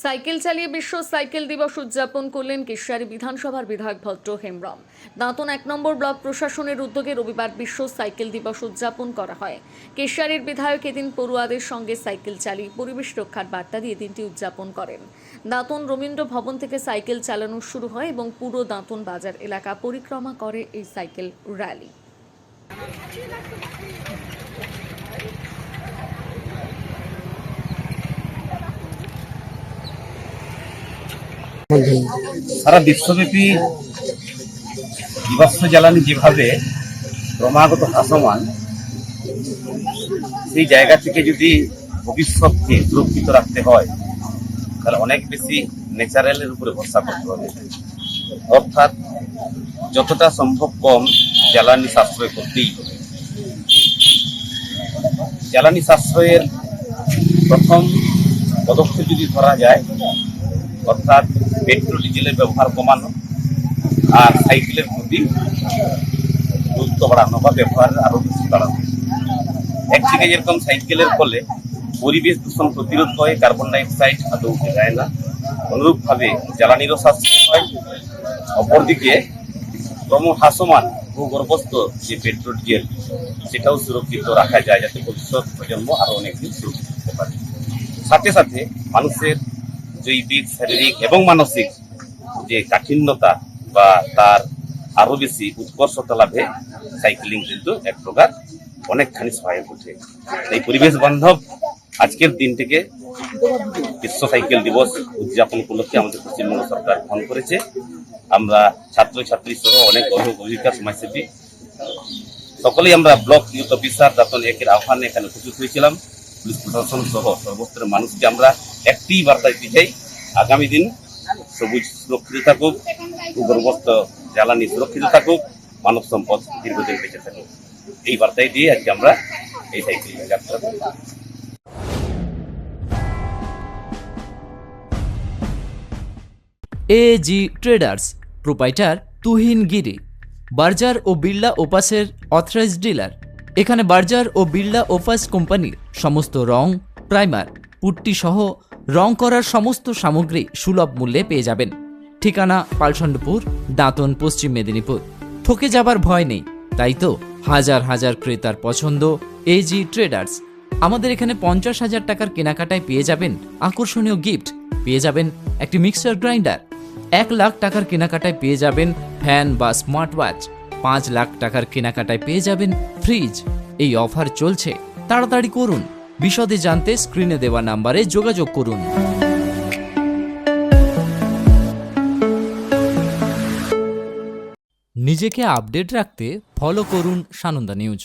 Cycle চালিয়ে বিশ্ব cycle দিবস উদযাপন করলেন কেশিয়ারি বিধানসভার বিধায়ক ভদ্র হেমব্রম। দাঁতন 1 নম্বর ব্লক প্রশাসনের উদ্যোগে রবিবার বিশ্ব সাইকেল দিবস উদযাপন করা হয়। কেশিয়ারির বিধায়ক এদিন পড়ুয়াদের সঙ্গে সাইকেল চালিয়ে পরিবেশ রক্ষার বার্তা দিয়ে দিনটি উদযাপন করেন। দাঁতন রবীন্দ্র ভবন থেকে সাইকেল চালানো শুরু হয় এবং পুরো দাঁতন বাজার এলাকা পরিক্রমা করে এই সাইকেল র্যালি। সারা বিশ্বব্যাপী জীবাশ্ম জ্বালানি যেভাবে ক্রমাগত ভাসমান, সেই জায়গা থেকে যদি ভবিষ্যৎকে সুরক্ষিত রাখতে হয় তাহলে অনেক বেশি ন্যাচারালের উপরে ভরসা করতে হবে। অর্থাৎ যতটা সম্ভব কম জ্বালানি সাশ্রয় করতেই হবে। জ্বালানি সাশ্রয়ের প্রথম পদক্ষেপ যদি ধরা যায়, অর্থাৎ পেট্রোল ডিজেলের ব্যবহার কমানো আর সাইকেলের প্রতি গুরুত্ব বাড়ানো বা ব্যবহার আরো বেশি বাড়ানো। একদিকে যেরকম সাইকেলের ফলে পরিবেশ দূষণ প্রতিরোধ হয়, কার্বন ডাইঅক্সাইড আদৌ উঠে যায় না, অনুরূপভাবে জ্বালানিরও সাশ্রয় হয়। অপরদিকে ক্রমহ্রাসমান ভূগর্ভস্থ যে পেট্রোল ডিজেল, সেটাও সুরক্ষিত রাখা যায়, যাতে ভবিষ্যৎ প্রজন্ম আরো অনেকদিন সুরক্ষিত হতে পারে। সাথে সাথে মানুষের জৈবিক, শারীরিক এবং মানসিক যে কাঠিন্যতা বা তার আরো বেশি উৎকর্ষতা লাভে সাইক্লিং কিন্তু এক প্রকার অনেকখানি সহায়ক ওঠে। এই পরিবেশ বান্ধব আজকের দিনটিকে বিশ্ব সাইকেল দিবস উদযাপন উপলক্ষে আমাদের পশ্চিমবঙ্গ সরকার গ্রহণ করেছে। আমরা ছাত্রছাত্রী সহ অনেক অভিভাবক, সমাজসেবী সকলেই আমরা ব্লক ইউথ অফিসার দাঁতন 1-এর আহ্বানে এখানে উপস্থিত হয়েছিলাম। পুলিশ প্রশাসন সহ সর্বস্তরের মানুষকে আমরা একটি বার্তা দিতে চাই, আগামী দিন সবুজ সুরক্ষিত থাকুক, ভূগর্ভস্থ জ্বালানি সুরক্ষিত থাকুক, মানব সম্পদ দীর্ঘদিন বেঁচে থাকুক। এই বার্তাই দিয়ে আজকে আমরা এই সাইকেল যাত্রা করি। এজি ট্রেডার্স প্রোপাইটার তুহিন গিরি, বার্জার ও বিড়লা ওপাসের অথরাইজড ডিলার। এখানে বার্জার ও বিড়লা ওপাস কোম্পানির সমস্ত রং, প্রাইমার, পুট্টি সহ রং করার সমস্ত সামগ্রী সুলভ মূল্যে পেয়ে যাবেন। ঠিকানা পালসন্ডপুর, দাঁতন, পশ্চিম মেদিনীপুর। ঠকে যাবার ভয় নেই, তাই তো হাজার হাজার ক্রেতার পছন্দ এজি ট্রেডার্স। আমাদের এখানে 50,000 টাকার কেনাকাটায় পেয়ে যাবেন আকর্ষণীয় গিফট, পেয়ে যাবেন একটি মিক্সার গ্রাইন্ডার। 1 লাখ টাকার কেনাকাটায় পেয়ে যাবেন ফ্যান বা স্মার্ট ওয়াচ। 5 লাখ টাকার কেনাকাটায় পেয়ে যাবেন ফ্রিজ। এই অফার চলছে, তাড়াতাড়ি করুন। বিশদে জানতে স্ক্রিনে দেওয়া নাম্বারে যোগাযোগ করুন। নিজেকে আপডেট রাখতে ফলো করুন সানন্দা নিউজ।